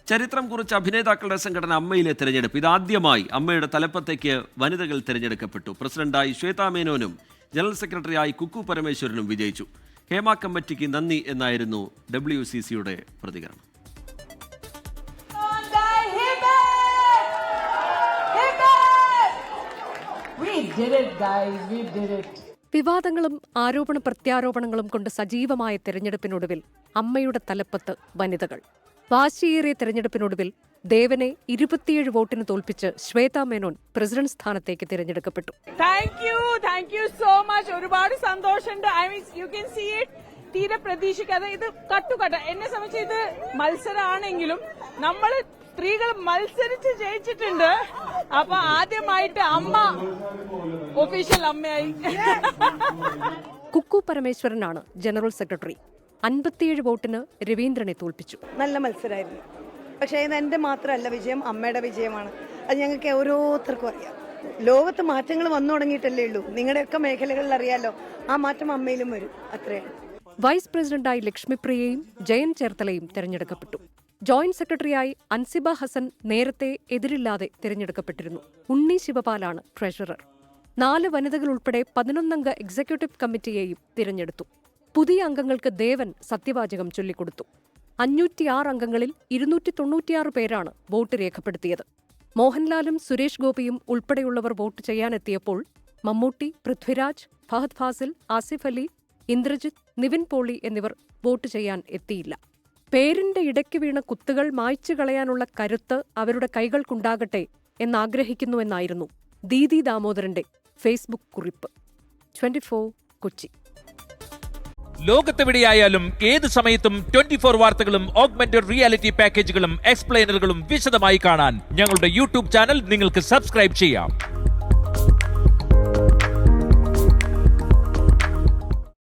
ചരിത്രം കുറിച്ച അഭിനേതാക്കളുടെ സംഘടന അമ്മയിലെ തെരഞ്ഞെടുപ്പ്. ഇതാദ്യമായി അമ്മയുടെ തലപ്പത്തേക്ക് വനിതകൾ തിരഞ്ഞെടുക്കപ്പെട്ടു. പ്രസിഡന്റായി ശ്വേതാ മേനോനും ജനറൽ സെക്രട്ടറിയായി കുക്കു പരമേശ്വരനും വിജയിച്ചു. ഹേമ കമ്മിറ്റിക്ക് നന്ദി എന്നായിരുന്നു WCCയുടെ പ്രതികരണം. വിവാദങ്ങളും ആരോപണ പ്രത്യാരോപണങ്ങളും കൊണ്ട് സജീവമായ തെരഞ്ഞെടുപ്പിനൊടുവിൽ അമ്മയുടെ തലപ്പത്ത് വനിതകൾ. വാശിയേറിയ തെരഞ്ഞെടുപ്പിനൊടുവിൽ ദേവനെ 27 വോട്ടിന് തോൽപ്പിച്ച് ശ്വേതാ മേനോൻ പ്രസിഡന്റ് സ്ഥാനത്തേക്ക് തിരഞ്ഞെടുക്കപ്പെട്ടു. Thank you so much. ഒരുപാട് സന്തോഷമുണ്ട്. You can see it. തീരെ പ്രതീക്ഷിക്കാതെ ഇത് കട്ടുകട്ട. എന്നെ സംബന്ധിച്ച് ഇത് മത്സരമാണെങ്കിലും നമ്മൾ സ്ത്രീകൾ മത്സരിച്ച് ജയിച്ചിട്ടുണ്ട്. അപ്പൊ ആദ്യമായിട്ട് അമ്മ ഒഫീഷ്യൽ അമ്മയായി. Kuku പരമേശ്വരനാണ് general secretary. 57 വോട്ടിന് രവീന്ദ്രനെ തോൽപ്പിച്ചു. നല്ല മത്സരമായിരുന്നു. പക്ഷേ ഇത് എൻ്റെ മാത്രമല്ല വിജയം, അമ്മയുടെ വിജയമാണ്. അത് ഞങ്ങൾക്ക് ഓരോരുത്തർക്കും അറിയാം. ലോകത്ത് മാറ്റങ്ങൾ വന്നു തുടങ്ങിയിട്ടല്ലേ ഉള്ളൂ. നിങ്ങളുടെയൊക്കെ മേഖലകളിൽ അറിയാലോ, ആ മാറ്റം അമ്മയിലും വരും. അത്രയാണ്. വൈസ് പ്രസിഡന്റായി ലക്ഷ്മിപ്രിയയും ജയൻ ചേർത്തലയും തെരഞ്ഞെടുക്കപ്പെട്ടു. ജോയിന്റ് സെക്രട്ടറിയായി അൻസിബ ഹസൻ നേരത്തെ എതിരില്ലാതെ തിരഞ്ഞെടുക്കപ്പെട്ടിരുന്നു. ഉണ്ണി ശിവപാലാണ് ട്രഷറർ. 4 വനിതകൾ ഉൾപ്പെടെ 11 അംഗ എക്സിക്യൂട്ടീവ് കമ്മിറ്റിയെയും തിരഞ്ഞെടുത്തു. പുതിയ അംഗങ്ങൾക്ക് ദേവൻ സത്യവാചകം ചൊല്ലിക്കൊടുത്തു. 506 അംഗങ്ങളിൽ 296 പേരാണ് വോട്ട് രേഖപ്പെടുത്തിയത്. മോഹൻലാലും സുരേഷ് ഗോപിയും ഉൾപ്പെടെയുള്ളവർ വോട്ട് ചെയ്യാനെത്തിയപ്പോൾ മമ്മൂട്ടി, പൃഥ്വിരാജ്, ഫഹദ് ഫാസിൽ, ആസിഫ് അലി, ഇന്ദ്രജിത്ത്, നിവിൻ പോളി എന്നിവർ വോട്ട് ചെയ്യാൻ എത്തിയില്ല. പേരിന്റെ ഇടയ്ക്ക് വീണ കുത്തുകൾ മായ്ച്ചു കളയാനുള്ള കരുത്ത് അവരുടെ കൈകൾക്കുണ്ടാകട്ടെ എന്നാഗ്രഹിക്കുന്നുവെന്നായിരുന്നു ദീദി ദാമോദരന്റെ ഫേസ്ബുക്ക് കുറിപ്പ്. 24 കൊച്ചി. ലോകത്തെവിടെയായാലും ഏത് സമയത്തും 24 വാർത്തകളും ഓഗ്മെന്റഡ് റിയാലിറ്റി പാക്കേജുകളും എക്സ്പ്ലെയിനറുകളും വിശദമായി കാണാൻ ഞങ്ങളുടെ YouTube ചാനൽ നിങ്ങൾക്ക് സബ്സ്ക്രൈബ് ചെയ്യാം.